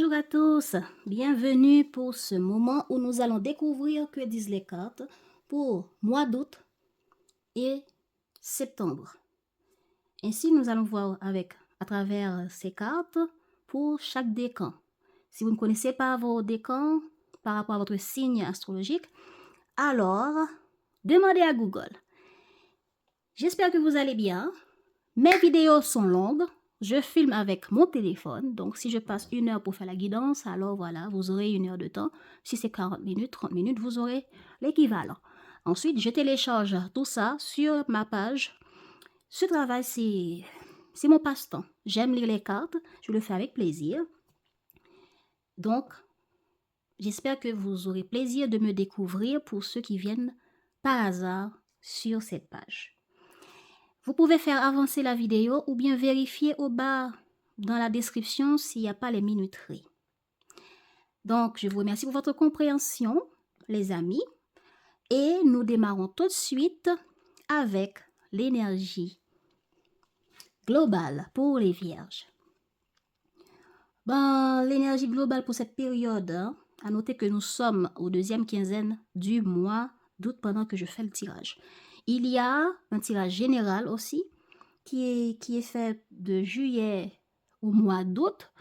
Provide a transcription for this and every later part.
Bonjour à tous, bienvenue pour ce moment où nous allons découvrir que disent les cartes pour mois d'août et septembre. Ainsi, nous allons voir à travers ces cartes pour chaque décan. Si vous ne connaissez pas vos décans par rapport à votre signe astrologique, alors demandez à Google. J'espère que vous allez bien. Mes vidéos sont longues. Je filme avec mon téléphone, donc si je passe 1 heure pour faire la guidance, alors voilà, vous aurez 1 heure de temps. Si c'est 40 minutes, 30 minutes, vous aurez l'équivalent. Ensuite, je télécharge tout ça sur ma page. Ce travail, c'est mon passe-temps. J'aime lire les cartes, je le fais avec plaisir. Donc, j'espère que vous aurez plaisir de me découvrir pour ceux qui viennent par hasard sur cette page. Vous pouvez faire avancer la vidéo ou bien vérifier au bas dans la description s'il n'y a pas les minuteries. Donc, je vous remercie pour votre compréhension, les amis. Et nous démarrons tout de suite avec l'énergie globale pour les vierges. L'énergie globale pour cette période, à noter que nous sommes aux 2e quinzaine du mois d'août pendant que je fais le tirage. Il y a un tirage général aussi qui est fait de juillet au mois d'août.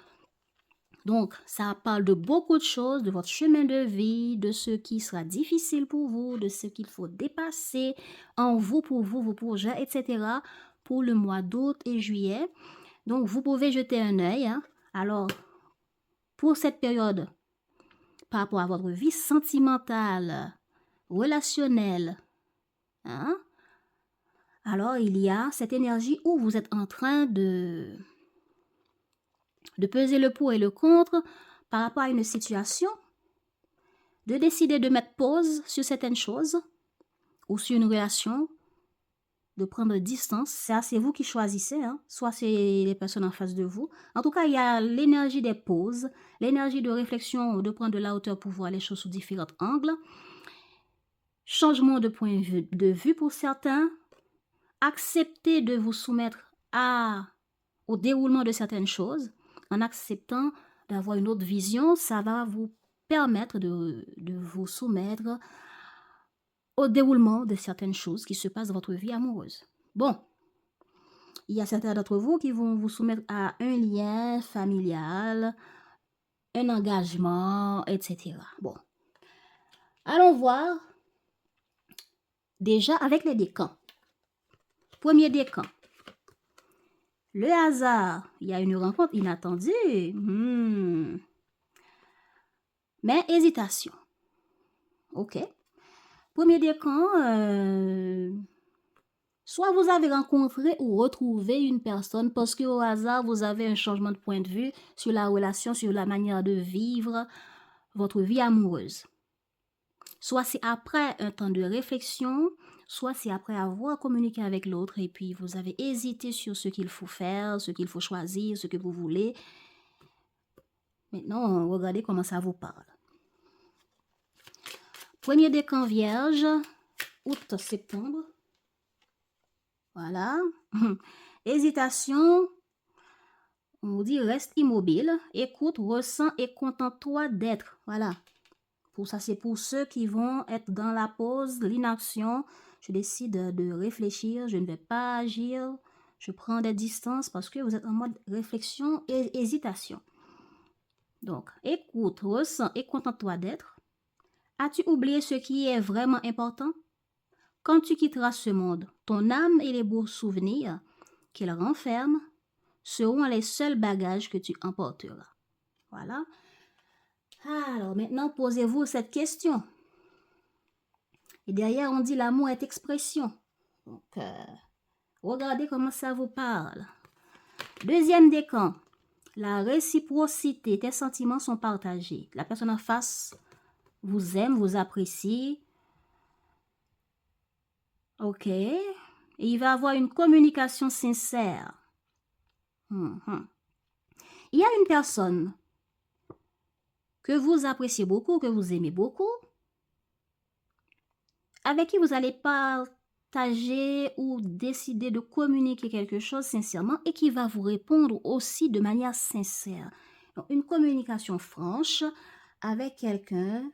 Donc, ça parle de beaucoup de choses, de votre chemin de vie, de ce qui sera difficile pour vous, de ce qu'il faut dépasser en vous, pour vous, vos projets, etc. pour le mois d'août et juillet. Donc, vous pouvez jeter un œil. Alors, pour cette période, par rapport à votre vie sentimentale, relationnelle, alors il y a cette énergie où vous êtes en train de peser le pour et le contre par rapport à une situation, de décider de mettre pause sur certaines choses ou sur une relation, de prendre distance. Ça, c'est vous qui choisissez, soit c'est les personnes en face de vous. En tout cas, il y a l'énergie des pauses, l'énergie de réflexion, de prendre de la hauteur pour voir les choses sous différents angles, changement de point de vue pour certains, accepter de vous soumettre au déroulement de certaines choses. En acceptant d'avoir une autre vision, ça va vous permettre de vous soumettre au déroulement de certaines choses qui se passent dans votre vie amoureuse. Bon, il y a certains d'entre vous qui vont vous soumettre à un lien familial, un engagement, etc. Bon, allons voir déjà avec les décans. Premier décan. Le hasard, il y a une rencontre inattendue. Mais hésitation. Ok. Premier décan, soit vous avez rencontré ou retrouvé une personne parce qu'au hasard, vous avez un changement de point de vue sur la relation, sur la manière de vivre votre vie amoureuse. Soit c'est après un temps de réflexion, soit c'est après avoir communiqué avec l'autre et puis vous avez hésité sur ce qu'il faut faire, ce qu'il faut choisir, ce que vous voulez. Maintenant, regardez comment ça vous parle. Premier décan vierge, août-septembre. Voilà. Hésitation, on vous dit reste immobile, écoute, ressens et contente-toi d'être. Voilà. Pour ça, c'est pour ceux qui vont être dans la pause, l'inaction. Je décide de réfléchir, je ne vais pas agir, je prends des distances parce que vous êtes en mode réflexion et hésitation. Donc, écoute, ressens et contente-toi d'être. As-tu oublié ce qui est vraiment important? Quand tu quitteras ce monde, ton âme et les beaux souvenirs qu'il renferme seront les seuls bagages que tu emporteras. Voilà. Alors, maintenant, posez-vous cette question. Et derrière, on dit l'amour est expression. Donc, regardez comment ça vous parle. Deuxième décan. La réciprocité. Tes sentiments sont partagés. La personne en face vous aime, vous apprécie. Ok. Et il va avoir une communication sincère. Il y a une personne que vous appréciez beaucoup, que vous aimez beaucoup, avec qui vous allez partager ou décider de communiquer quelque chose sincèrement et qui va vous répondre aussi de manière sincère. Donc, une communication franche avec quelqu'un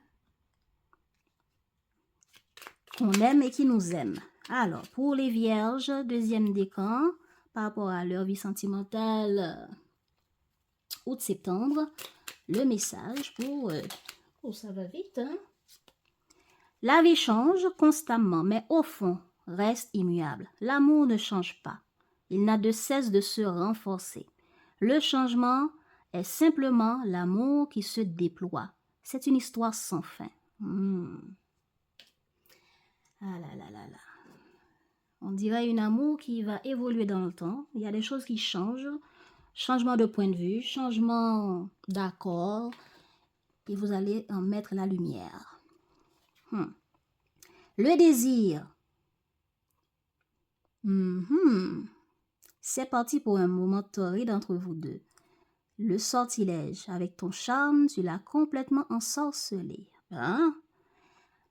qu'on aime et qui nous aime. Alors, pour les vierges, deuxième décan, par rapport à leur vie sentimentale, août-septembre, le message pour... oh, ça va vite, hein? La vie change constamment, mais au fond, reste immuable. L'amour ne change pas. Il n'a de cesse de se renforcer. Le changement est simplement l'amour qui se déploie. C'est une histoire sans fin. Ah là là là là. On dirait un amour qui va évoluer dans le temps. Il y a des choses qui changent. Changement de point de vue, changement d'accord. Et vous allez en mettre la lumière. Le désir. C'est parti pour un moment torride entre vous deux. Le sortilège. Avec ton charme, tu l'as complètement ensorcelé. Hein?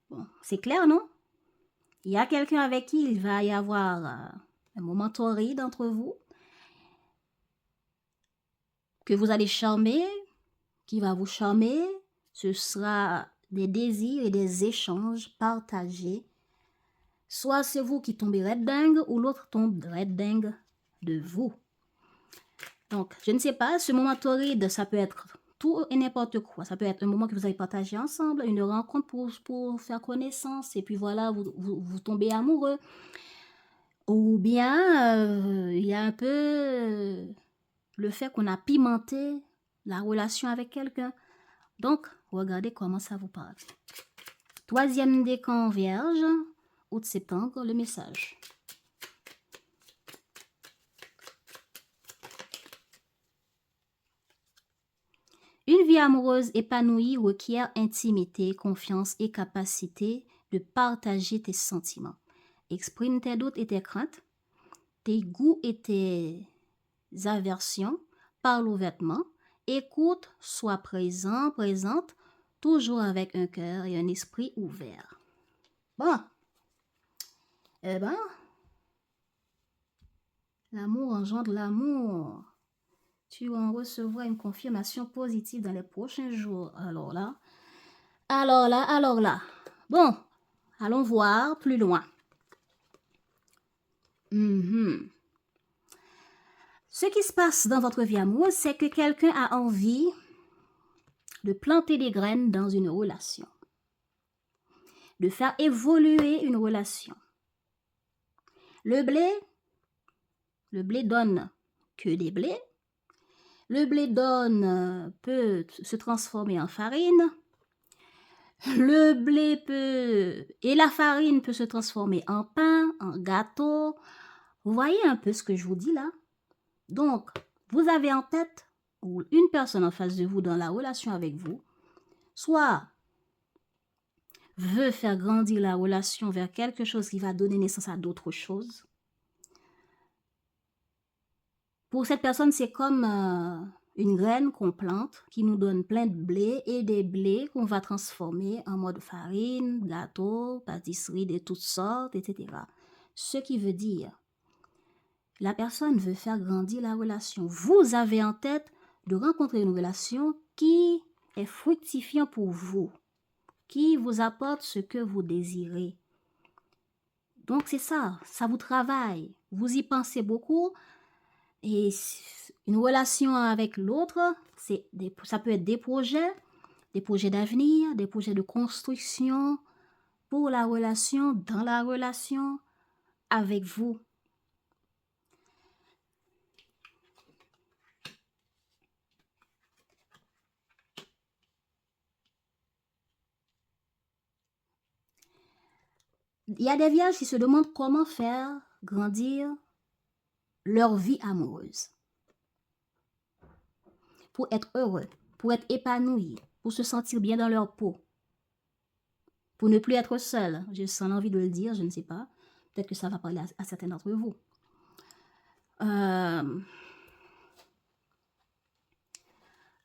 Bon, c'est clair, non? Il y a quelqu'un avec qui il va y avoir un moment torride entre vous, que vous allez charmer, qui va vous charmer. Ce sera des désirs et des échanges partagés. Soit c'est vous qui tombez red dingue ou l'autre tombe red dingue de vous. Donc, je ne sais pas, ce moment torride, ça peut être tout et n'importe quoi. Ça peut être un moment que vous allez partager ensemble, une rencontre pour faire connaissance, et puis voilà, vous tombez amoureux. Ou bien, il y a un peu le fait qu'on a pimenté la relation avec quelqu'un. Donc, regardez comment ça vous parle. Troisième décan vierge, août-septembre, le message. Une vie amoureuse épanouie requiert intimité, confiance et capacité de partager tes sentiments. Exprime tes doutes et tes craintes, tes goûts et tes aversions, parle ouvertement, écoute, sois présent, présente, toujours avec un cœur et un esprit ouvert. Bon, eh ben, l'amour engendre l'amour. Tu en recevras une confirmation positive dans les prochains jours. Alors là. Bon, allons voir plus loin. Ce qui se passe dans votre vie amoureuse, c'est que quelqu'un a envie de planter des graines dans une relation, de faire évoluer une relation. Le blé donne que des blés. Le blé peut se transformer en farine. Le blé et la farine peut se transformer en pain, en gâteau. Vous voyez un peu ce que je vous dis là? Donc, vous avez en tête, ou une personne en face de vous dans la relation avec vous, soit veut faire grandir la relation vers quelque chose qui va donner naissance à d'autres choses. Pour cette personne, c'est comme une graine qu'on plante qui nous donne plein de blé et des blés qu'on va transformer en mode farine, gâteau, pâtisserie de toutes sortes, etc. Ce qui veut dire, la personne veut faire grandir la relation. Vous avez en tête de rencontrer une relation qui est fructifiante pour vous, qui vous apporte ce que vous désirez. Donc c'est ça vous travaille. Vous y pensez beaucoup. Et une relation avec l'autre, ça peut être des projets d'avenir, des projets de construction pour la relation, dans la relation avec vous. Il y a des vierges qui se demandent comment faire grandir leur vie amoureuse. Pour être heureux, pour être épanoui, pour se sentir bien dans leur peau. Pour ne plus être seul. J'ai sans envie de le dire, je ne sais pas. Peut-être que ça va parler à certains d'entre vous.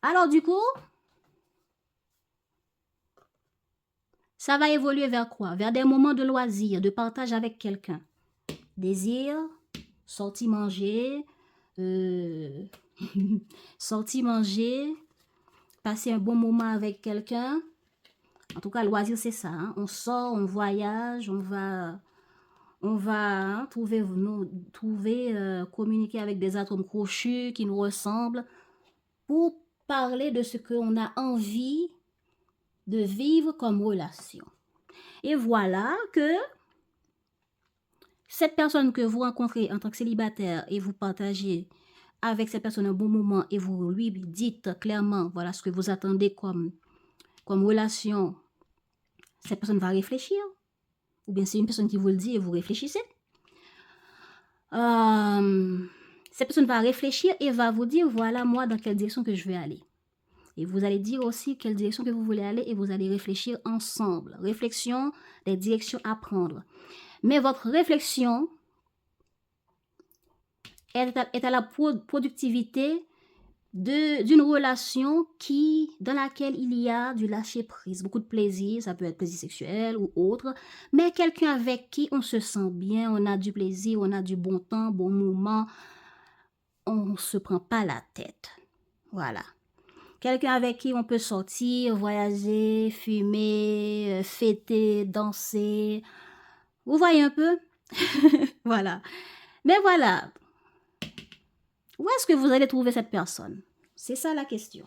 Alors du coup, ça va évoluer vers quoi? Vers des moments de loisir, de partage avec quelqu'un. Désir, sortir manger, passer un bon moment avec quelqu'un. En tout cas, loisir, c'est ça. Hein. On sort, on voyage, on va hein, communiquer avec des atomes crochus qui nous ressemblent pour parler de ce qu'on a envie de vivre comme relation. Et voilà que cette personne que vous rencontrez en tant que célibataire et vous partagez avec cette personne un bon moment et vous lui dites clairement, voilà ce que vous attendez comme relation, cette personne va réfléchir. Ou bien c'est une personne qui vous le dit et vous réfléchissez. Cette personne va réfléchir et va vous dire, voilà moi dans quelle direction que je vais aller. Et vous allez dire aussi quelle direction que vous voulez aller et vous allez réfléchir ensemble. Réflexion, des directions à prendre. Mais votre réflexion est à la productivité d'une relation dans laquelle il y a du lâcher-prise, beaucoup de plaisir, ça peut être plaisir sexuel ou autre, mais quelqu'un avec qui on se sent bien, on a du plaisir, on a du bon temps, bon moment, on ne se prend pas la tête. Voilà. Quelqu'un avec qui on peut sortir, voyager, fumer, fêter, danser. Vous voyez un peu? Voilà. Mais voilà. Où est-ce que vous allez trouver cette personne? C'est ça la question.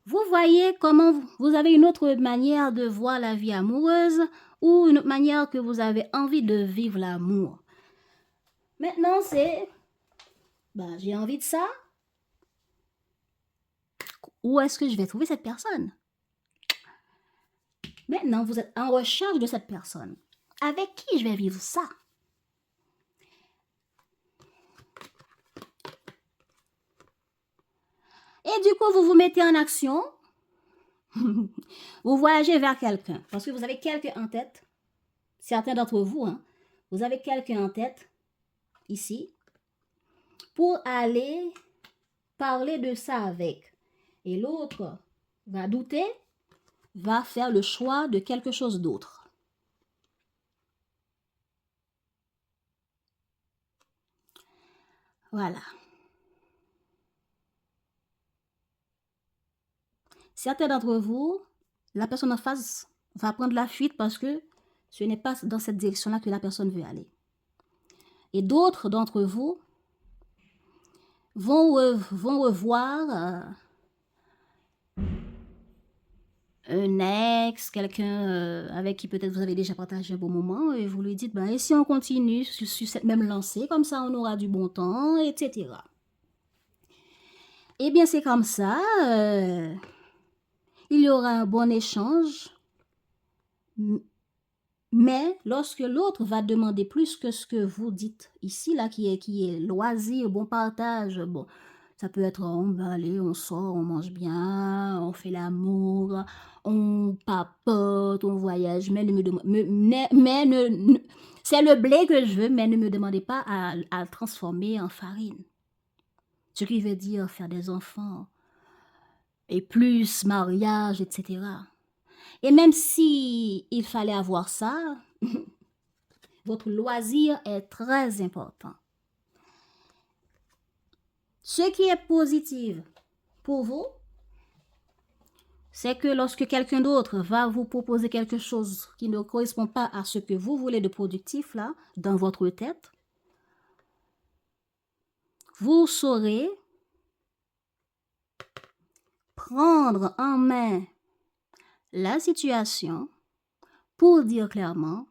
Vous voyez comment vous avez une autre manière de voir la vie amoureuse ou une autre manière que vous avez envie de vivre l'amour. Maintenant, c'est, j'ai envie de ça. Où est-ce que je vais trouver cette personne? Maintenant, vous êtes en recherche de cette personne. Avec qui je vais vivre ça? Et du coup, vous vous mettez en action. Vous voyagez vers quelqu'un. Parce que vous avez quelqu'un en tête. Certains d'entre vous, hein, vous avez quelqu'un en tête, ici, pour aller parler de ça avec. Et l'autre va douter, va faire le choix de quelque chose d'autre. Voilà. Certains d'entre vous, la personne en face va prendre la fuite parce que ce n'est pas dans cette direction-là que la personne veut aller. Et d'autres d'entre vous vont revoir un ex, quelqu'un avec qui peut-être vous avez déjà partagé un bon moment et vous lui dites, et si on continue sur cette même lancée, comme ça on aura du bon temps, etc. Eh bien, c'est comme ça. Il y aura un bon échange. Mais lorsque l'autre va demander plus que ce que vous dites ici, là, qui est loisir, bon partage, bon, ça peut être on va aller, on sort, on mange bien, on fait l'amour, on papote, on voyage, mais c'est le blé que je veux, mais ne me demandez pas à le transformer en farine. Ce qui veut dire faire des enfants, et plus mariage, etc. Et même si il fallait avoir ça, votre loisir est très important. Ce qui est positif pour vous, c'est que lorsque quelqu'un d'autre va vous proposer quelque chose qui ne correspond pas à ce que vous voulez de productif là, dans votre tête, vous saurez prendre en main la situation pour dire clairement,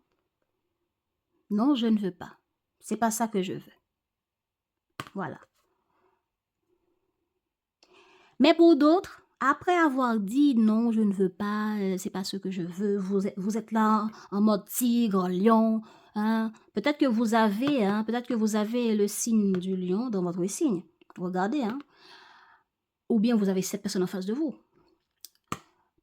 non, je ne veux pas. C'est pas ça que je veux. Voilà. Mais pour d'autres, après avoir dit non, je ne veux pas, c'est pas ce que je veux, vous êtes là en mode tigre, lion, hein. Peut-être que vous avez le signe du lion dans votre signe. Regardez, hein. Ou bien vous avez cette personne en face de vous.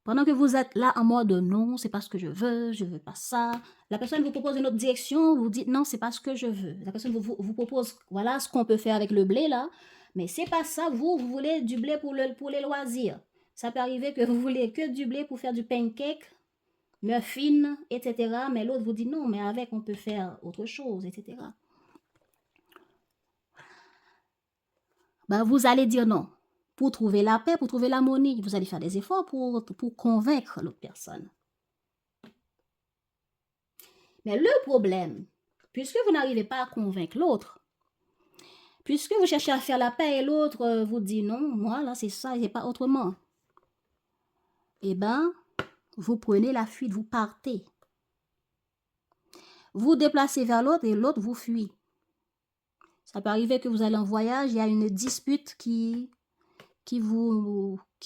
Pendant que vous êtes là en mode non, c'est pas ce que je veux pas ça. La personne vous propose une autre direction, vous dites non, c'est pas ce que je veux. La personne vous propose, voilà ce qu'on peut faire avec le blé là. Mais c'est pas ça, vous voulez du blé pour les loisirs. Ça peut arriver que vous voulez que du blé pour faire du pancake, muffin, etc. Mais l'autre vous dit non, mais avec on peut faire autre chose, etc. Vous allez dire non. pour trouver la paix, pour trouver l'harmonie. Vous allez faire des efforts pour convaincre l'autre personne. Mais le problème, puisque vous n'arrivez pas à convaincre l'autre, puisque vous cherchez à faire la paix et l'autre vous dit non, moi là c'est ça, c'est pas autrement. Eh bien, vous prenez la fuite, vous partez. Vous déplacez vers l'autre et l'autre vous fuit. Ça peut arriver que vous allez en voyage, il y a une dispute qui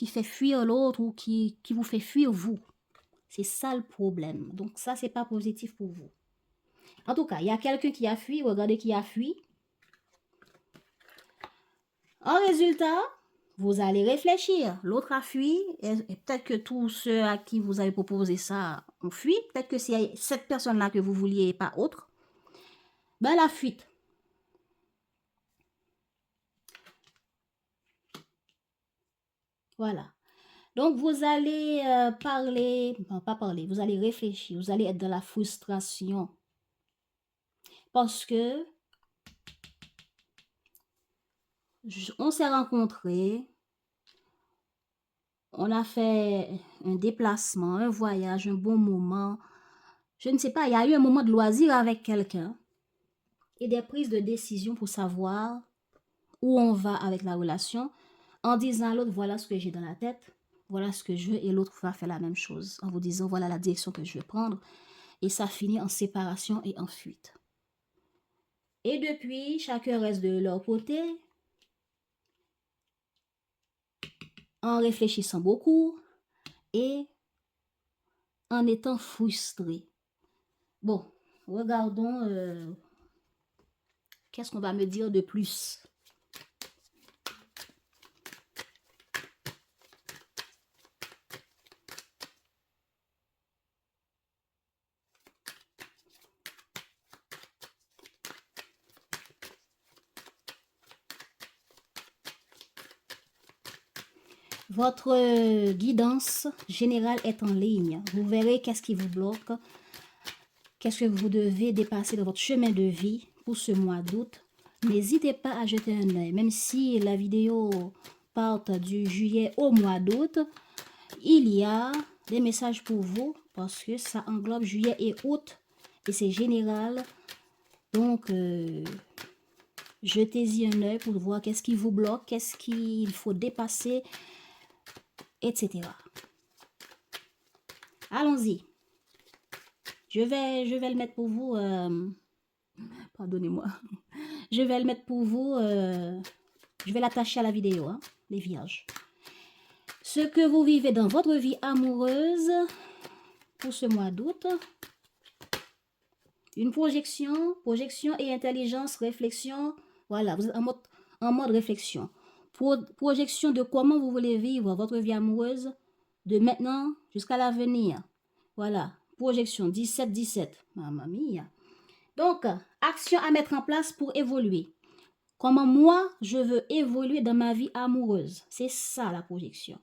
fait fuir l'autre ou qui vous fait fuir vous. C'est ça le problème. Donc ça, c'est pas positif pour vous. En tout cas, il y a quelqu'un qui a fui, regardez qui a fui. En résultat, vous allez réfléchir. L'autre a fui et peut-être que tous ceux à qui vous avez proposé ça ont fui. Peut-être que c'est cette personne-là que vous vouliez et pas autre. Ben la fuite. Voilà. Donc, vous allez parler, non, pas parler, vous allez réfléchir, vous allez être dans la frustration. Parce que on s'est rencontrés, on a fait un déplacement, un voyage, un bon moment. Je ne sais pas, il y a eu un moment de loisir avec quelqu'un et des prises de décision pour savoir où on va avec la relation en disant à l'autre, voilà ce que j'ai dans la tête, voilà ce que je veux, et l'autre va faire la même chose en vous disant, voilà la direction que je veux prendre. Et ça finit en séparation et en fuite. Et depuis, chacun reste de leur côté, en réfléchissant beaucoup et en étant frustré. Bon, regardons, qu'est-ce qu'on va me dire de plus? Votre guidance générale est en ligne. Vous verrez qu'est-ce qui vous bloque, qu'est-ce que vous devez dépasser dans votre chemin de vie pour ce mois d'août. N'hésitez pas à jeter un œil, même si la vidéo part du juillet au mois d'août, il y a des messages pour vous parce que ça englobe juillet et août et c'est général. Donc, jetez-y un œil pour voir qu'est-ce qui vous bloque, qu'est-ce qu'il faut dépasser, etc. Allons-y. Je vais le mettre pour vous. Pardonnez-moi. Je vais le mettre pour vous. Je vais l'attacher à la vidéo, hein, les vierges. Ce que vous vivez dans votre vie amoureuse pour ce mois d'août. Une projection et intelligence, réflexion. Voilà, vous êtes en mode réflexion. Projection de comment vous voulez vivre votre vie amoureuse de maintenant jusqu'à l'avenir. Voilà, projection 17-17. Mamma mia. Donc, action à mettre en place pour évoluer. Comment moi, je veux évoluer dans ma vie amoureuse. C'est ça la projection.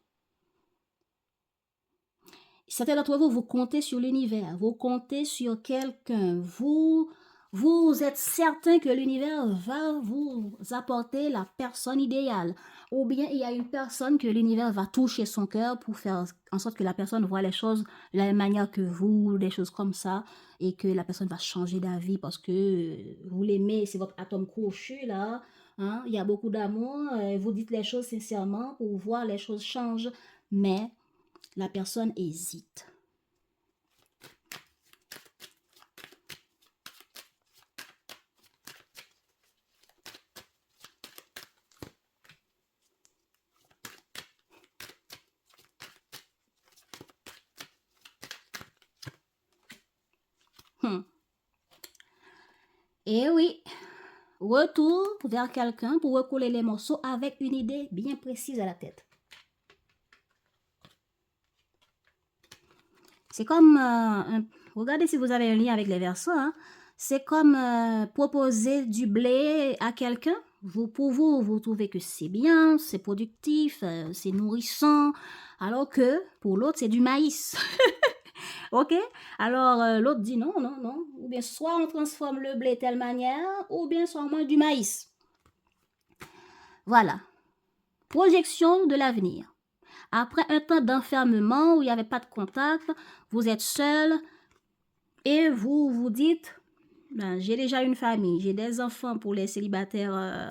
Certains d'entre vous, vous comptez sur l'univers, vous comptez sur quelqu'un, vous êtes certain que l'univers va vous apporter la personne idéale. Ou bien il y a une personne que l'univers va toucher son cœur pour faire en sorte que la personne voit les choses de la même manière que vous, des choses comme ça, et que la personne va changer d'avis parce que vous l'aimez, c'est votre atome crochu là. Hein? Il y a beaucoup d'amour, vous dites les choses sincèrement pour voir les choses changer, mais la personne hésite. Et oui, retour vers quelqu'un pour recoller les morceaux avec une idée bien précise à la tête. C'est comme, regardez si vous avez un lien avec les Verseaux, hein. C'est comme proposer du blé à quelqu'un. Pour vous trouvez que c'est bien, c'est productif, c'est nourrissant, alors que pour l'autre, c'est du maïs. Ok? Alors, l'autre dit non, non, non. Ou bien soit on transforme le blé de telle manière, ou bien soit on mange du maïs. Voilà. Projection de l'avenir. Après un temps d'enfermement où il n'y avait pas de contact, vous êtes seul et vous vous dites, ben, j'ai déjà une famille, j'ai des enfants pour les célibataires,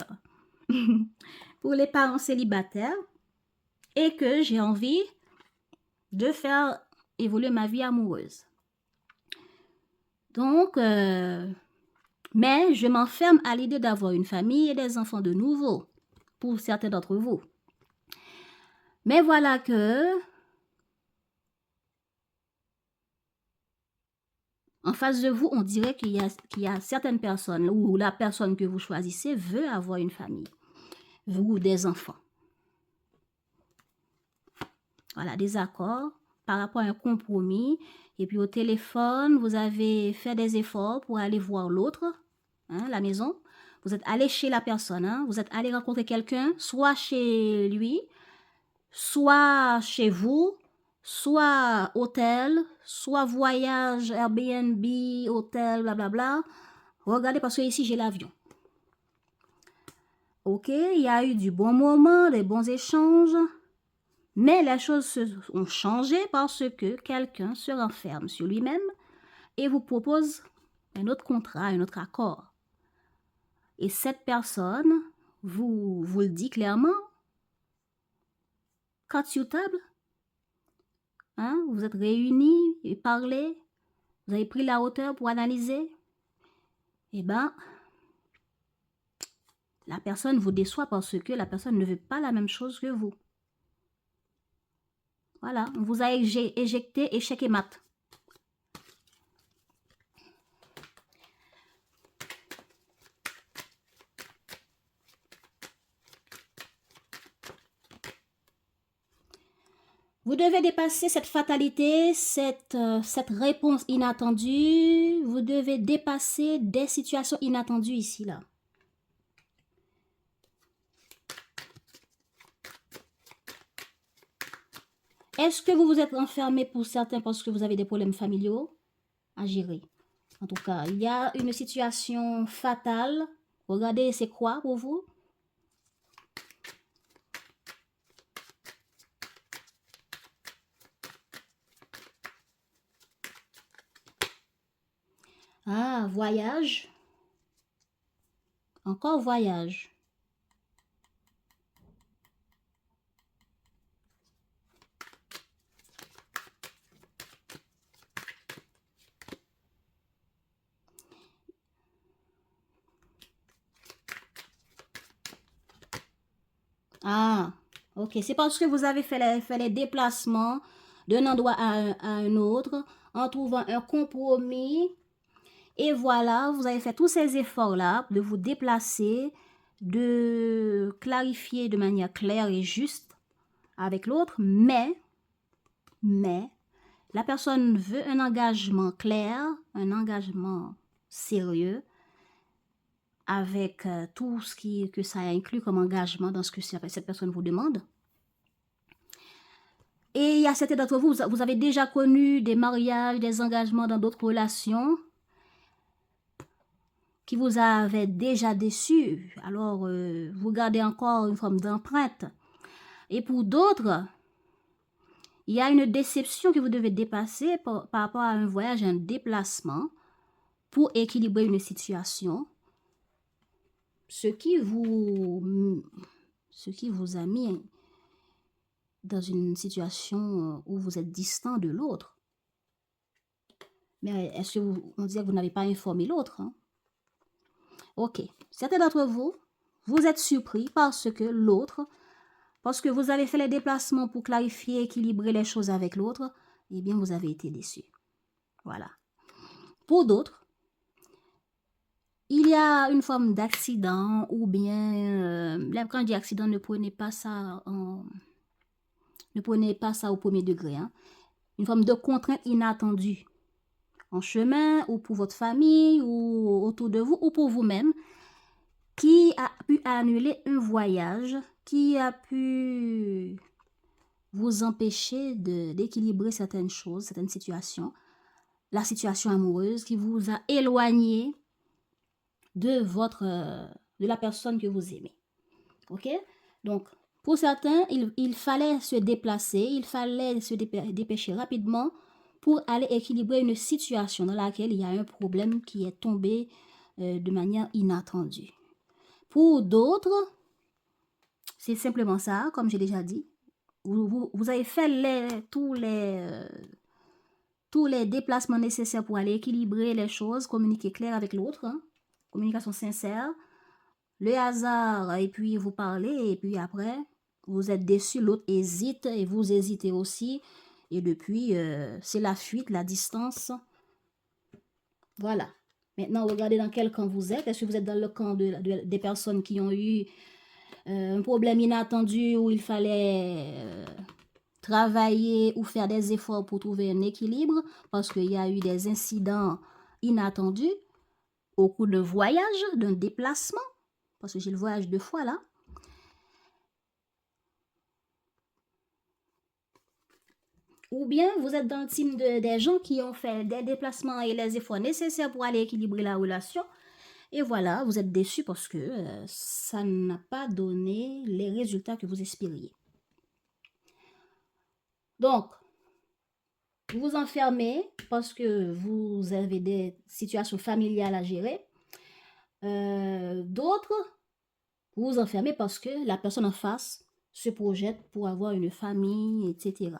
pour les parents célibataires, et que j'ai envie de faire évoluer ma vie amoureuse. Donc, mais je m'enferme à l'idée d'avoir une famille et des enfants de nouveau, pour certains d'entre vous. Mais voilà que, en face de vous, on dirait qu'il y a certaines personnes, ou la personne que vous choisissez veut avoir une famille, ou des enfants. Voilà, des accords par rapport à un compromis. Et puis au téléphone, vous avez fait des efforts pour aller voir l'autre, hein, la maison. Vous êtes allé chez la personne, hein, vous êtes allé rencontrer quelqu'un, soit chez lui, soit chez vous, soit hôtel, soit voyage, Airbnb, hôtel, blablabla. Regardez, parce que ici, j'ai l'avion. Ok, il y a eu du bon moment, des bons échanges. Mais les choses ont changé parce que quelqu'un se renferme sur lui-même et vous propose un autre contrat, un autre accord. Et cette personne vous le dit clairement, quand sur table, hein, vous êtes réunis et parlez, vous avez pris la hauteur pour analyser, eh bien, la personne vous déçoit parce que la personne ne veut pas la même chose que vous. Voilà, on vous a éjecté échec et mat. Vous devez dépasser cette fatalité, cette réponse inattendue. Vous devez dépasser des situations inattendues ici, là. Est-ce que vous vous êtes enfermé pour certains parce que vous avez des problèmes familiaux à gérer? En tout cas, il y a une situation fatale. Regardez, c'est quoi pour vous? Ah, voyage. Encore voyage. Ah, ok. C'est parce que vous avez fait les déplacements d'un endroit à un autre en trouvant un compromis. Et voilà, vous avez fait tous ces efforts-là de vous déplacer, de clarifier de manière claire et juste avec l'autre, mais, la personne veut un engagement clair, un engagement sérieux, avec tout ce que ça inclut comme engagement dans ce que cette personne vous demande. Et il y a certains d'entre vous, vous avez déjà connu des mariages, des engagements dans d'autres relations qui vous avaient déjà déçu. Alors, vous gardez encore une forme d'empreinte. Et pour d'autres, il y a une déception que vous devez dépasser par rapport à un voyage, un déplacement pour équilibrer une situation. Ce qui vous a mis dans une situation où vous êtes distant de l'autre. Mais est-ce que on dit que vous n'avez pas informé l'autre, hein? Ok. Certains d'entre vous, vous êtes surpris parce que l'autre, parce que vous avez fait les déplacements pour clarifier, équilibrer les choses avec l'autre, eh bien, vous avez été déçus. Voilà. Pour d'autres, il y a une forme d'accident ou bien, quand je dis accident, ne prenez pas ça au premier degré, hein. Une forme de contrainte inattendue en chemin ou pour votre famille ou autour de vous ou pour vous-même qui a pu annuler un voyage, qui a pu vous empêcher d'équilibrer certaines choses, certaines situations, la situation amoureuse qui vous a éloigné de la personne que vous aimez. Ok? Donc, Pour certains, il fallait se déplacer, il fallait se dépêcher rapidement pour aller équilibrer une situation dans laquelle il y a un problème qui est tombé de manière inattendue. Pour d'autres, c'est simplement ça, comme j'ai déjà dit. Vous avez fait tous les déplacements nécessaires pour aller équilibrer les choses, communiquer clair avec l'autre, hein, communication sincère. Le hasard, et puis vous parlez, et puis après, vous êtes déçu, l'autre hésite, et vous hésitez aussi. Et depuis, c'est la fuite, la distance. Voilà. Maintenant, regardez dans quel camp vous êtes. Est-ce que vous êtes dans le camp des personnes qui ont eu un problème inattendu où il fallait travailler ou faire des efforts pour trouver un équilibre parce qu'il y a eu des incidents inattendus au cours d'un voyage, d'un déplacement, parce que j'ai le voyage 2 fois là. Ou bien vous êtes dans le team des gens qui ont fait des déplacements et les efforts nécessaires pour aller équilibrer la relation. Et voilà, vous êtes déçus parce que ça n'a pas donné les résultats que vous espériez. Donc, vous vous enfermez parce que vous avez des situations familiales à gérer. D'autres, vous vous enfermez parce que la personne en face se projette pour avoir une famille, etc.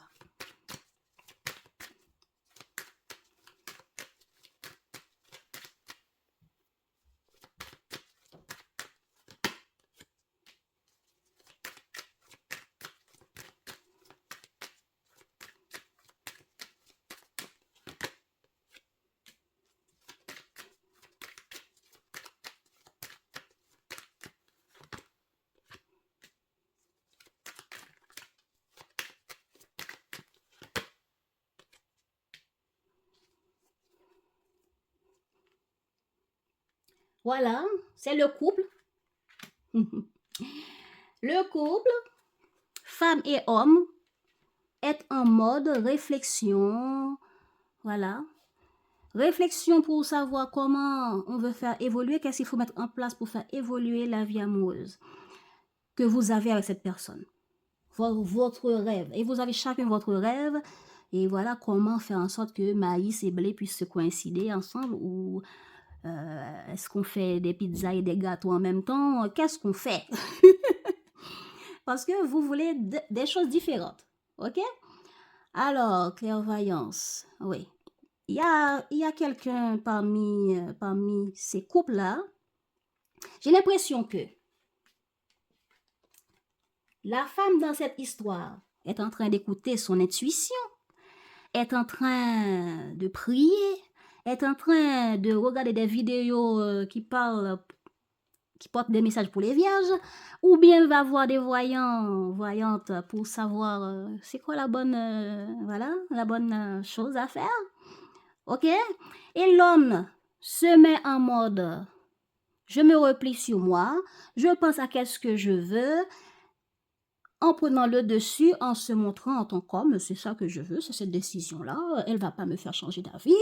Voilà, c'est le couple. Le couple, femme et homme, est en mode réflexion. Voilà. Réflexion pour savoir comment on veut faire évoluer, qu'est-ce qu'il faut mettre en place pour faire évoluer la vie amoureuse que vous avez avec cette personne. Votre rêve. Et vous avez chacun votre rêve. Et voilà comment faire en sorte que maïs et blé puissent se coïncider ensemble. Ou est-ce qu'on fait des pizzas et des gâteaux en même temps? Qu'est-ce qu'on fait? Parce que vous voulez des choses différentes. OK? Alors, clairvoyance. Oui. Il y a quelqu'un parmi ces couples-là. J'ai l'impression que la femme dans cette histoire est en train d'écouter son intuition, est en train de prier, est en train de regarder des vidéos qui portent des messages pour les vierges, ou bien va voir des voyantes pour savoir c'est quoi la bonne, la bonne chose à faire. OK? Et l'homme se met en mode, je me replie sur moi, je pense à qu'est-ce que je veux, en prenant le dessus, en se montrant en tant qu'homme, c'est ça que je veux, c'est cette décision-là, elle va pas me faire changer d'avis,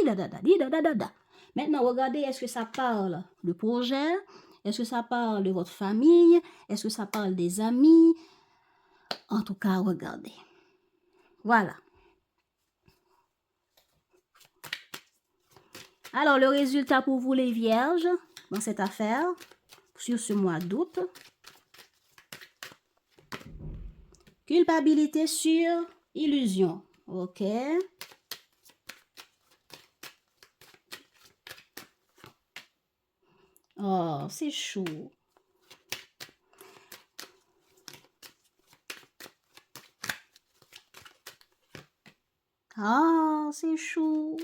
Maintenant, regardez, est-ce que ça parle de projet? Est-ce que ça parle de votre famille? Est-ce que ça parle des amis? En tout cas, regardez. Voilà. Alors, le résultat pour vous, les vierges, dans cette affaire, sur ce mois d'août. Culpabilité sur illusion. OK. Oh, c'est chaud. Ah, c'est chaud.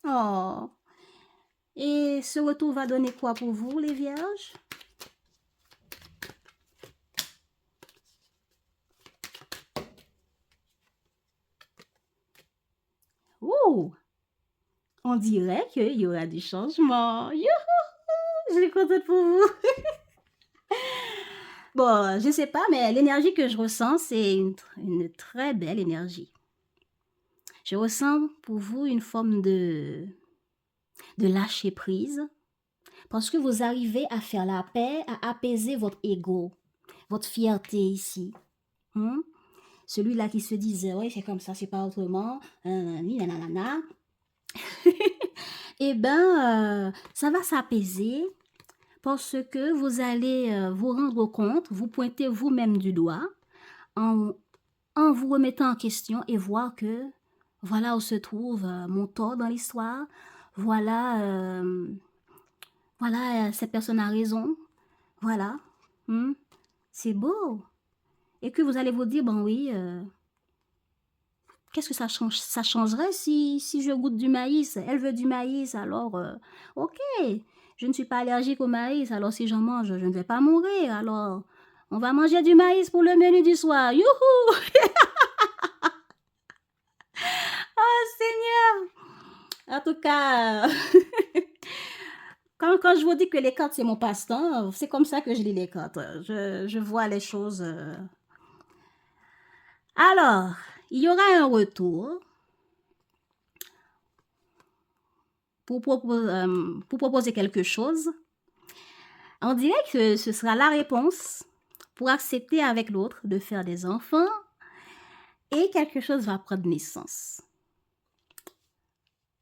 Oh. Et ce retour va donner quoi pour vous, les vierges? Ouh! On dirait qu'il y aura du changement. Youhou! Je suis contente pour vous. Bon, je sais pas, mais l'énergie que je ressens, c'est une très belle énergie. Je ressens pour vous une forme de lâcher prise, Parce que vous arrivez à faire la paix, à apaiser votre ego, votre fierté ici. Celui-là qui se disait, oui, c'est comme ça, c'est pas autrement, nanana. Eh bien, ça va s'apaiser parce que vous allez vous rendre compte, vous pointez vous-même du doigt en vous remettant en question et voir que voilà où se trouve mon tort dans l'histoire, voilà, cette personne a raison, voilà, c'est beau. Et que vous allez vous dire, bon oui, qu'est-ce que ça change? Ça changerait si je goûte du maïs? Elle veut du maïs, alors, ok, je ne suis pas allergique au maïs, alors si j'en mange, je ne vais pas mourir, alors on va manger du maïs pour le menu du soir, youhou! Oh Seigneur! En tout cas, quand je vous dis que les cartes, c'est mon passe-temps, c'est comme ça que je lis les cartes. Je vois les choses. Alors, il y aura un retour pour proposer quelque chose. On dirait que ce sera la réponse pour accepter avec l'autre de faire des enfants et quelque chose va prendre naissance.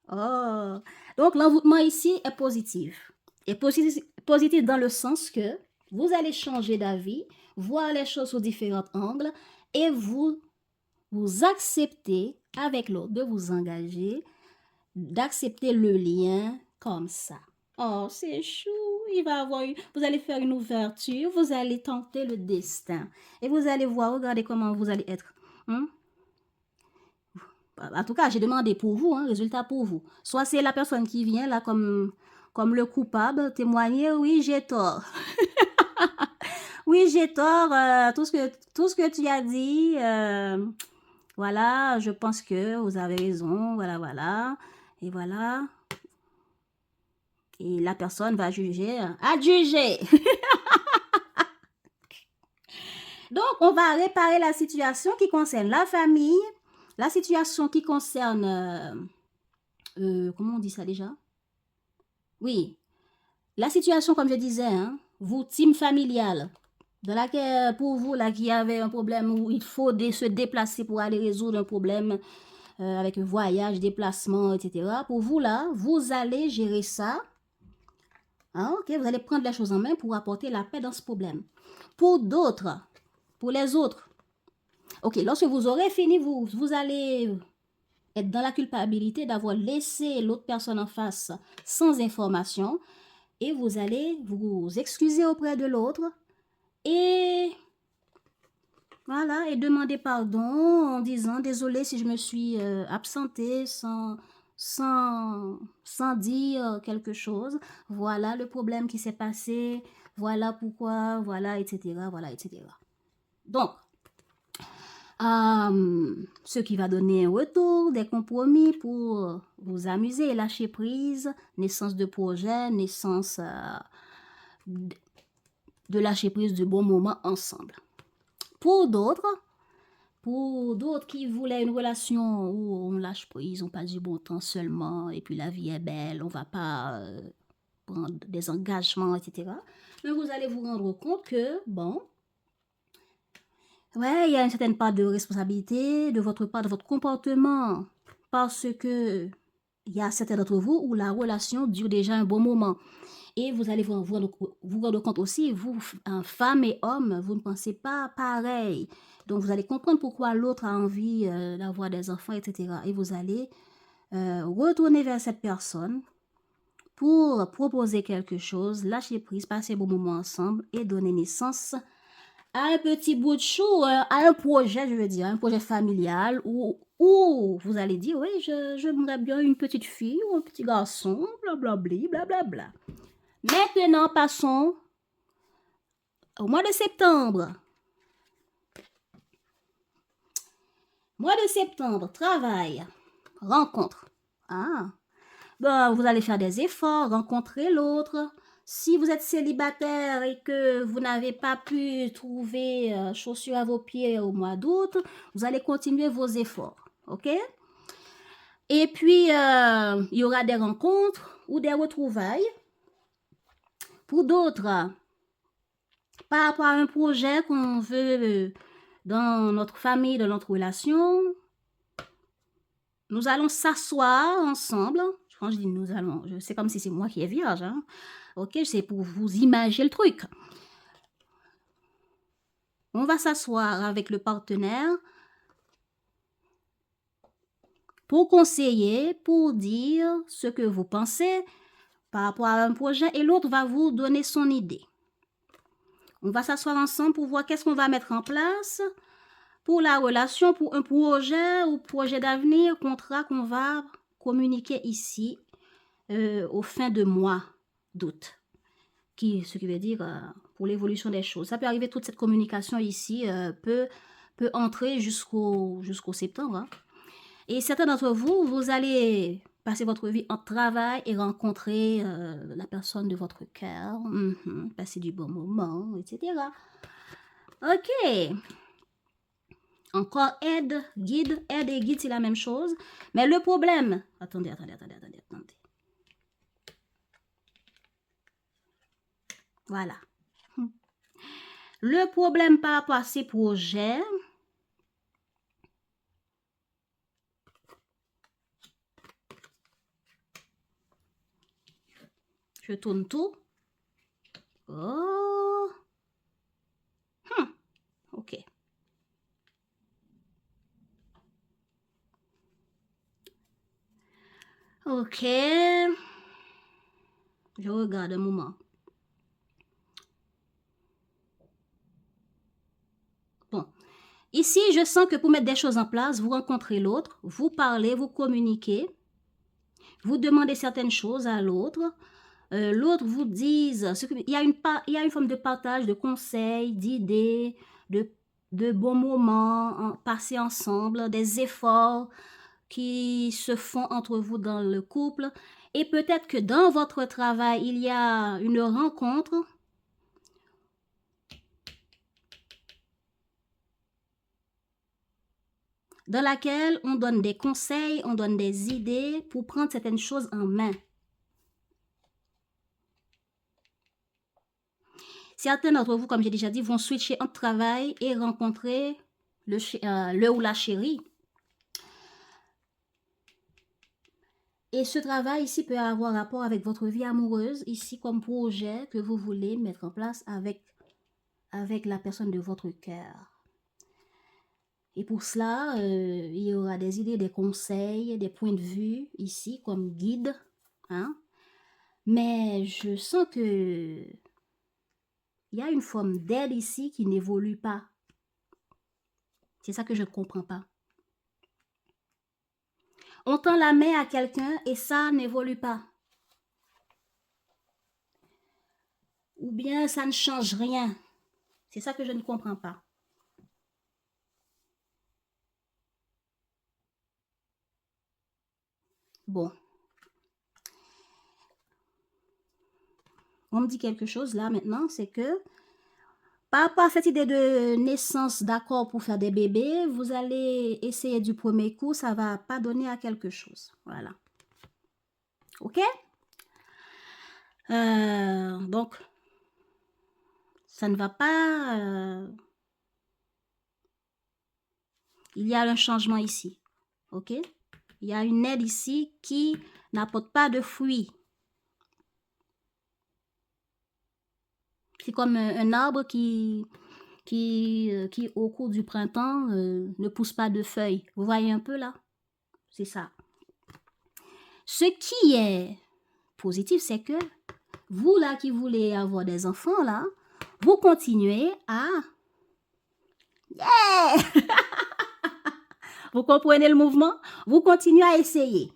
Oh, donc l'envoûtement ici est positif. Et positif dans le sens que vous allez changer d'avis, voir les choses sous différents angles et vous acceptez avec l'autre de vous engager, d'accepter le lien comme ça. Oh, c'est chou, vous allez faire une ouverture, vous allez tenter le destin et vous allez voir, regardez comment vous allez être. En tout cas, j'ai demandé pour vous, résultat pour vous. Soit c'est la personne qui vient là comme le coupable, témoigner, oui, j'ai tort. Oui, j'ai tort, tout ce que tu as dit, voilà, je pense que vous avez raison, voilà. Et voilà. Et la personne va juger, adjuger. Donc, on va réparer la situation qui concerne la famille, la situation qui concerne, comment on dit ça déjà? Oui, la situation, comme je disais, vous, team familiale, dans laquelle, pour vous, là, qui avait un problème où il faut se déplacer pour aller résoudre un problème avec un voyage, déplacement, etc. Pour vous, là, vous allez gérer ça. Ok, vous allez prendre les choses en main pour apporter la paix dans ce problème. Pour d'autres, pour les autres, ok, lorsque vous aurez fini, vous allez être dans la culpabilité d'avoir laissé l'autre personne en face sans information et vous allez vous excuser auprès de l'autre et voilà, et demander pardon en disant désolé si je me suis absentée sans dire quelque chose. Voilà le problème qui s'est passé, voilà pourquoi, voilà, etc. Donc, ce qui va donner un retour, des compromis pour vous amuser et lâcher prise, naissance de projet, naissance de lâcher prise de bons moments ensemble. Pour d'autres qui voulaient une relation où on lâche prise, on passe du bon temps seulement, et puis la vie est belle, on ne va pas prendre des engagements, etc. Mais vous allez vous rendre compte que, bon, ouais, il y a une certaine part de responsabilité de votre part, de votre comportement, parce que il y a certains d'entre vous où la relation dure déjà un bon moment. Et vous allez vous rendre compte aussi, vous, femmes et hommes, vous ne pensez pas pareil. Donc, vous allez comprendre pourquoi l'autre a envie d'avoir des enfants, etc. Et vous allez retourner vers cette personne pour proposer quelque chose, lâcher prise, passer un bon moment ensemble et donner naissance à un petit bout de chou, à un projet, je veux dire, un projet familial où vous allez dire, oui, j'aimerais bien une petite fille ou un petit garçon, blablabli, blablabla. Maintenant, passons au mois de septembre. Mois de septembre, travail, rencontre. Bon, vous allez faire des efforts, rencontrer l'autre. Si vous êtes célibataire et que vous n'avez pas pu trouver chaussures à vos pieds au mois d'août, vous allez continuer vos efforts, ok? Et puis, il y aura des rencontres ou des retrouvailles. Pour d'autres, par rapport à un projet qu'on veut dans notre famille, dans notre relation, nous allons s'asseoir ensemble. Quand je dis nous allons, c'est comme si c'est moi qui est vierge. Hein? Ok, c'est pour vous imaginer le truc. On va s'asseoir avec le partenaire pour conseiller, pour dire ce que vous pensez par rapport à un projet et l'autre va vous donner son idée. On va s'asseoir ensemble pour voir qu'est-ce qu'on va mettre en place pour la relation, pour un projet ou projet d'avenir, contrat qu'on va communiquer ici au fin de mois d'août. Ce qui veut dire pour l'évolution des choses. Ça peut arriver, toute cette communication ici peut entrer jusqu'au septembre. Hein. Et certains d'entre vous, vous allez passer votre vie en travail et rencontrer la personne de votre cœur, passer du bon moment, etc. Ok. Encore aide, guide. Aide et guide, c'est la même chose. Mais le problème... Attendez. Voilà. Le problème par rapport à ces projets... Je tourne tout. Oh. Ok. Ok. Je regarde un moment. Bon. Ici, je sens que pour mettre des choses en place, vous rencontrez l'autre, vous parlez, vous communiquez, vous demandez certaines choses à l'autre. L'autre vous dise, il y a une forme de partage, de conseils, d'idées, de bons moments passés ensemble, des efforts qui se font entre vous dans le couple. Et peut-être que dans votre travail, il y a une rencontre dans laquelle on donne des conseils, on donne des idées pour prendre certaines choses en main. Certains d'entre vous, comme j'ai déjà dit, vont switcher entre travail et rencontrer le ou la chérie. Et ce travail ici peut avoir rapport avec votre vie amoureuse, ici comme projet que vous voulez mettre en place avec la personne de votre cœur. Et pour cela, il y aura des idées, des conseils, des points de vue ici comme guide. Hein? Mais je sens que il y a une forme d'aide ici qui n'évolue pas. C'est ça que je ne comprends pas. On tend la main à quelqu'un et ça n'évolue pas. Ou bien ça ne change rien. C'est ça que je ne comprends pas. Bon. On me dit quelque chose là maintenant, c'est que par rapport à cette idée de naissance d'accord pour faire des bébés, vous allez essayer du premier coup, ça ne va pas donner à quelque chose. Voilà. Ok? Donc, ça ne va pas... il y a un changement ici. Ok? Il y a une aide ici qui n'apporte pas de fruits. C'est comme un arbre qui, au cours du printemps, ne pousse pas de feuilles. Vous voyez un peu là? C'est ça. Ce qui est positif, c'est que vous là qui voulez avoir des enfants là, vous continuez à... Yeah! Vous comprenez le mouvement? Vous continuez à essayer.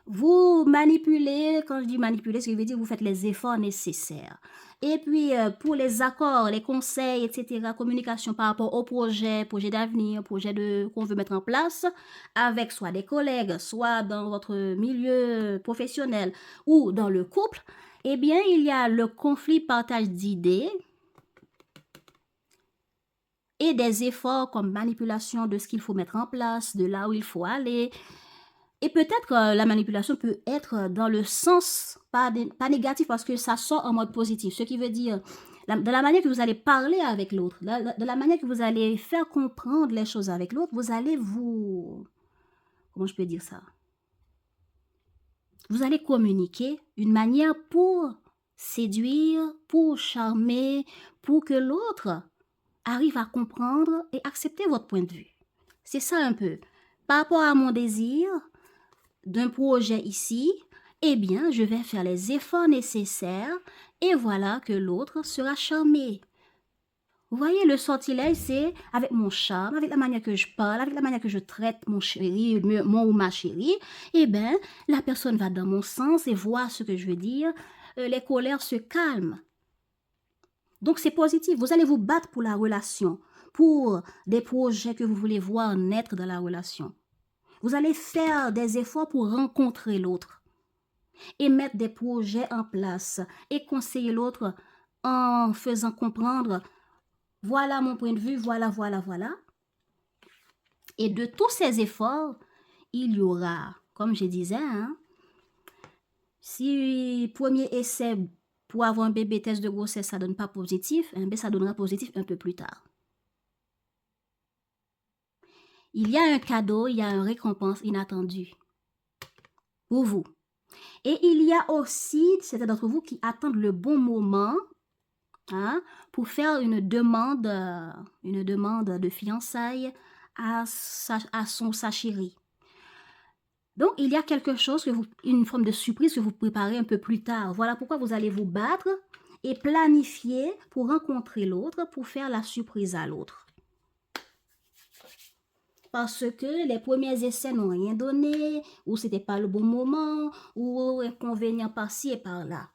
Vous manipulez, quand je dis manipuler, ce qui veut dire vous faites les efforts nécessaires. Et puis, pour les accords, les conseils, etc., communication par rapport au projet d'avenir, projet qu'on veut mettre en place, avec soit des collègues, soit dans votre milieu professionnel ou dans le couple, eh bien, il y a le conflit partage d'idées et des efforts comme manipulation de ce qu'il faut mettre en place, de là où il faut aller. Et peut-être la manipulation peut être dans le sens, pas négatif, parce que ça sort en mode positif. Ce qui veut dire, de la manière que vous allez parler avec l'autre, de la manière que vous allez faire comprendre les choses avec l'autre, vous allez vous... Comment je peux dire ça? Vous allez communiquer une manière pour séduire, pour charmer, pour que l'autre arrive à comprendre et accepter votre point de vue. C'est ça un peu. Par rapport à mon désir d'un projet ici, eh bien, je vais faire les efforts nécessaires et voilà que l'autre sera charmé. Vous voyez, le sortilège, c'est avec mon charme, avec la manière que je parle, avec la manière que je traite mon chéri, mon ou ma chérie, eh bien, la personne va dans mon sens et voit ce que je veux dire. Les colères se calment. Donc, c'est positif. Vous allez vous battre pour la relation, pour des projets que vous voulez voir naître dans la relation. Vous allez faire des efforts pour rencontrer l'autre et mettre des projets en place et conseiller l'autre en faisant comprendre voilà mon point de vue, voilà. Et de tous ces efforts, il y aura, comme je disais, hein, si premier essai pour avoir un bébé test de grossesse, ça ne donne pas positif, eh bien, ça donnera positif un peu plus tard. Il y a un cadeau, il y a une récompense inattendue pour vous. Et il y a aussi certains d'entre vous qui attendent le bon moment, hein, pour faire une demande de fiançailles à sa chérie. Donc, il y a quelque chose, une forme de surprise que vous préparez un peu plus tard. Voilà pourquoi vous allez vous battre et planifier pour rencontrer l'autre, pour faire la surprise à l'autre. Parce que les premiers essais n'ont rien donné, ou ce n'était pas le bon moment, ou inconvénient par-ci et par-là.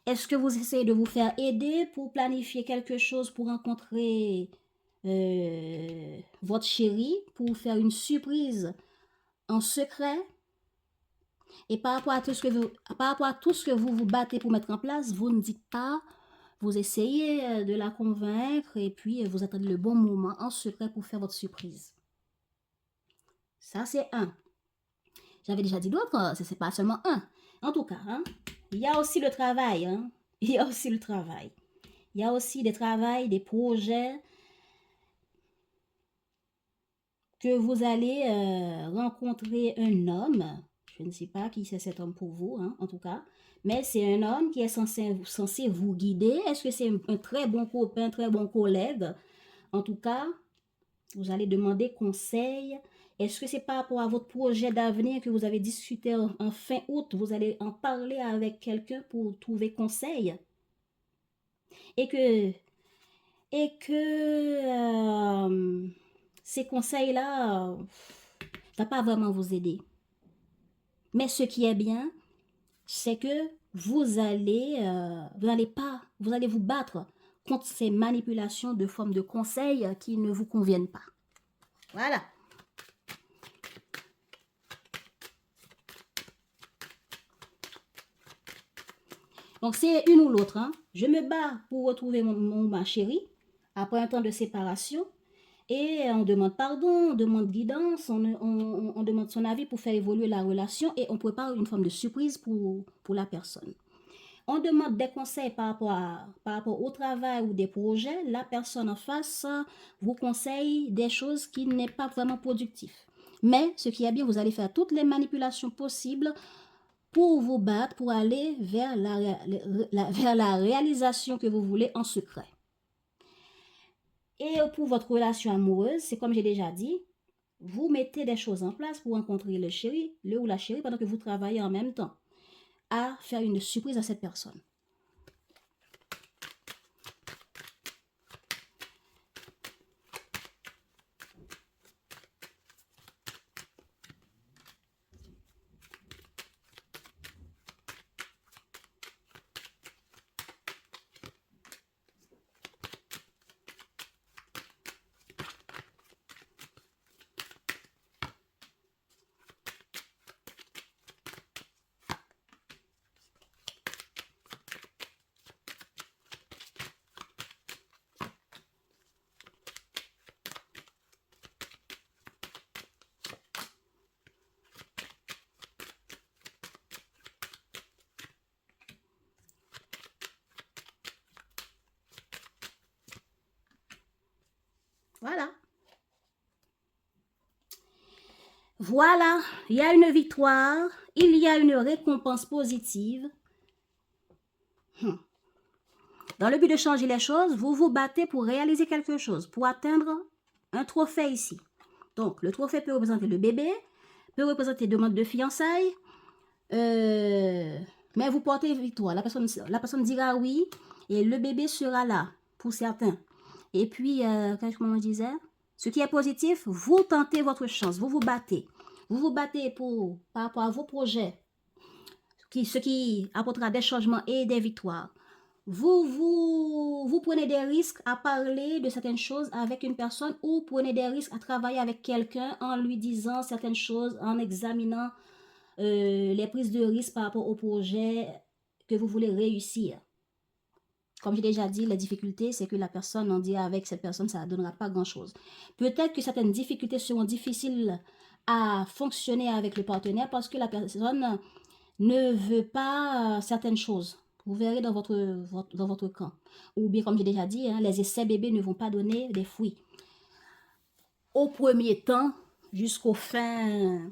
Est-ce que vous essayez de vous faire aider pour planifier quelque chose, pour rencontrer votre chéri, pour faire une surprise en secret? Et par rapport à tout ce que vous vous battez pour mettre en place, vous ne dites pas, vous essayez de la convaincre et puis vous attendez le bon moment en secret pour faire votre surprise. Ça, c'est un. J'avais déjà dit d'autres, ce n'est pas seulement un. En tout cas, hein, il y a aussi le travail. Hein. Il y a aussi le travail. Il y a aussi des travails, des projets que vous allez rencontrer un homme. Je ne sais pas qui c'est cet homme pour vous, hein, en tout cas. Mais c'est un homme qui est censé vous guider. Est-ce que c'est un très bon copain, très bon collègue? En tout cas, vous allez demander conseil. Est-ce que c'est par rapport à votre projet d'avenir que vous avez discuté en fin août? Vous allez en parler avec quelqu'un pour trouver conseil? Et que ces conseils-là ne vont pas vraiment vous aider. Mais ce qui est bien, c'est que vous allez vous battre contre ces manipulations de forme de conseils qui ne vous conviennent pas. Voilà. Donc, c'est une ou l'autre. Hein. Je me bats pour retrouver ma chérie après un temps de séparation. Et on demande pardon, on demande guidance, on demande son avis pour faire évoluer la relation et on prépare une forme de surprise pour la personne. On demande des conseils par rapport au travail ou des projets. La personne en face vous conseille des choses qui n'est pas vraiment productives. Mais ce qui est bien, vous allez faire toutes les manipulations possibles pour vous battre, pour aller vers la réalisation que vous voulez en secret. Et pour votre relation amoureuse, c'est comme j'ai déjà dit, vous mettez des choses en place pour rencontrer le chéri, le ou la chérie, pendant que vous travaillez en même temps à faire une surprise à cette personne. Voilà, il y a une victoire, il y a une récompense positive. Dans le but de changer les choses, vous vous battez pour réaliser quelque chose, pour atteindre un trophée ici. Donc, le trophée peut représenter le bébé, peut représenter demande de fiançailles, mais vous portez victoire. La personne dira oui et le bébé sera là pour certains. Et puis, comme on disait, ce qui est positif, vous tentez votre chance, vous vous battez. Vous vous battez par rapport à vos projets, ce qui apportera des changements et des victoires. Vous prenez des risques à parler de certaines choses avec une personne ou prenez des risques à travailler avec quelqu'un en lui disant certaines choses, en examinant les prises de risque par rapport au projet que vous voulez réussir. Comme j'ai déjà dit, la difficulté, c'est que la personne, on dit avec cette personne, ça ne donnera pas grand-chose. Peut-être que certaines difficultés seront difficiles à fonctionner avec le partenaire parce que la personne ne veut pas certaines choses. Vous verrez dans votre camp. Ou bien, comme j'ai déjà dit, hein, les essais bébés ne vont pas donner des fruits. Au premier temps, jusqu'au fin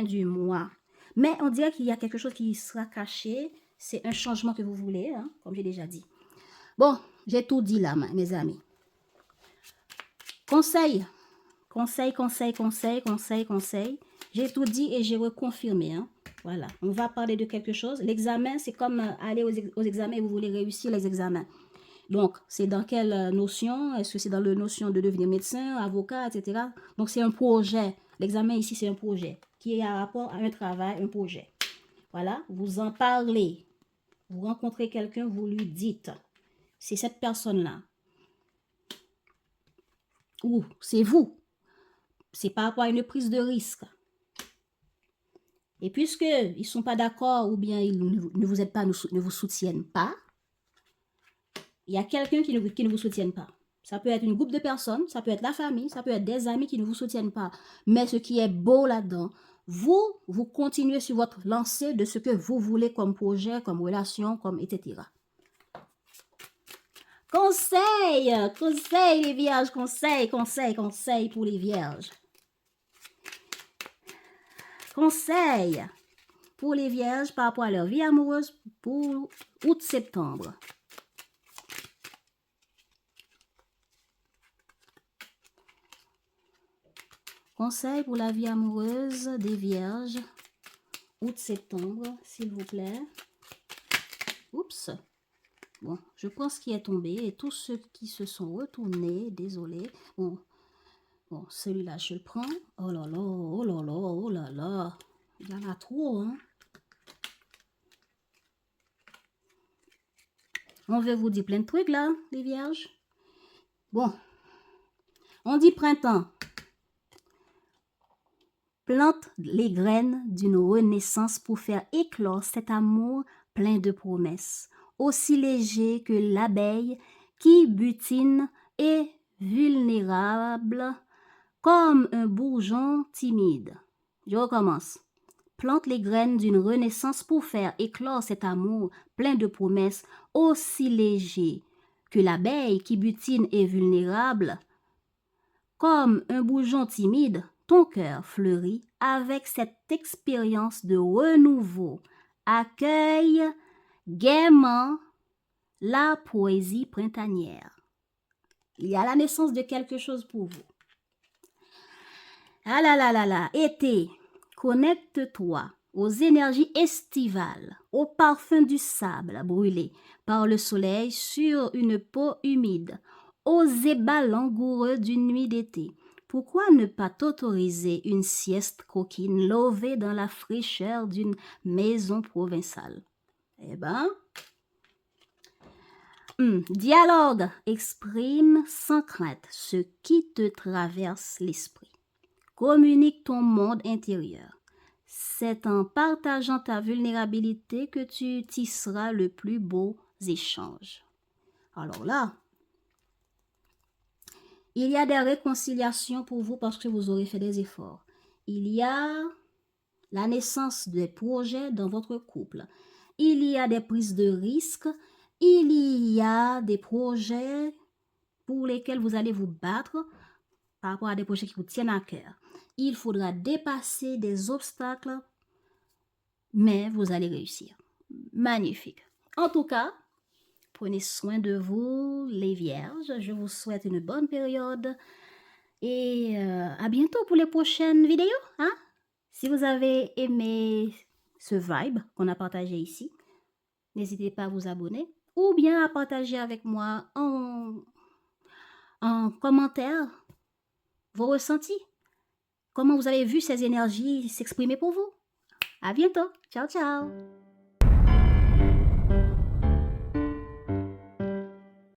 du mois. Mais on dirait qu'il y a quelque chose qui sera caché. C'est un changement que vous voulez, hein, comme j'ai déjà dit. Bon, j'ai tout dit là, mes amis. Conseil. J'ai tout dit et j'ai reconfirmé, hein. Voilà, on va parler de quelque chose. L'examen, c'est comme aller aux examens et vous voulez réussir les examens. Donc, c'est dans quelle notion? Est-ce que c'est dans la notion de devenir médecin, avocat, etc. Donc, c'est un projet. L'examen ici, c'est un projet qui a rapport à un travail, un projet. Voilà, vous en parlez. Vous rencontrez quelqu'un, vous lui dites. C'est cette personne-là. Ou c'est vous. C'est par rapport à une prise de risque. Et puisqu'ils ne sont pas d'accord ou bien ils ne vous aident pas, ne vous soutiennent pas, il y a quelqu'un qui ne vous soutienne pas. Ça peut être une groupe de personnes, ça peut être la famille, ça peut être des amis qui ne vous soutiennent pas. Mais ce qui est beau là-dedans, vous continuez sur votre lancée de ce que vous voulez comme projet, comme relation, comme etc. Conseil les vierges, conseil pour les vierges. Conseil pour les vierges par rapport à leur vie amoureuse pour août-septembre. Conseil pour la vie amoureuse des vierges août-septembre, s'il vous plaît. Oups. Bon, je pense qu'il est tombé et tous ceux qui se sont retournés, désolé. Bon, celui-là, je le prends. Oh là là, oh là là, oh là là. Il y en a trop, hein. On veut vous dire plein de trucs, là, les vierges. Bon, on dit printemps. Plante les graines d'une renaissance pour faire éclore cet amour plein de promesses, aussi léger que l'abeille qui butine et vulnérable comme un bourgeon timide. Je recommence. Plante les graines d'une renaissance pour faire éclore cet amour plein de promesses, aussi léger que l'abeille qui butine et vulnérable. Comme un bourgeon timide, ton cœur fleurit avec cette expérience de renouveau. Accueille gaiement la poésie printanière. Il y a la naissance de quelque chose pour vous. Ah là là là là, été, connecte-toi aux énergies estivales, au parfum du sable brûlé par le soleil sur une peau humide, aux ébats langoureux d'une nuit d'été. Pourquoi ne pas t'autoriser une sieste coquine lovée dans la fraîcheur d'une maison provinciale? Eh ben, dialogue, exprime sans crainte ce qui te traverse l'esprit. Communique ton monde intérieur. C'est en partageant ta vulnérabilité que tu tisseras le plus beau échange. Alors là, il y a des réconciliations pour vous parce que vous aurez fait des efforts. Il y a la naissance des projets dans votre couple. Il y a des prises de risques. Il y a des projets pour lesquels vous allez vous battre par rapport à des projets qui vous tiennent à cœur. Il faudra dépasser des obstacles, mais vous allez réussir. Magnifique. En tout cas, prenez soin de vous, les vierges. Je vous souhaite une bonne période et à bientôt pour les prochaines vidéos. Hein? Si vous avez aimé ce vibe qu'on a partagé ici, n'hésitez pas à vous abonner ou bien à partager avec moi en commentaire vos ressentis. Comment vous avez vu ces énergies s'exprimer pour vous? À bientôt. Ciao, ciao.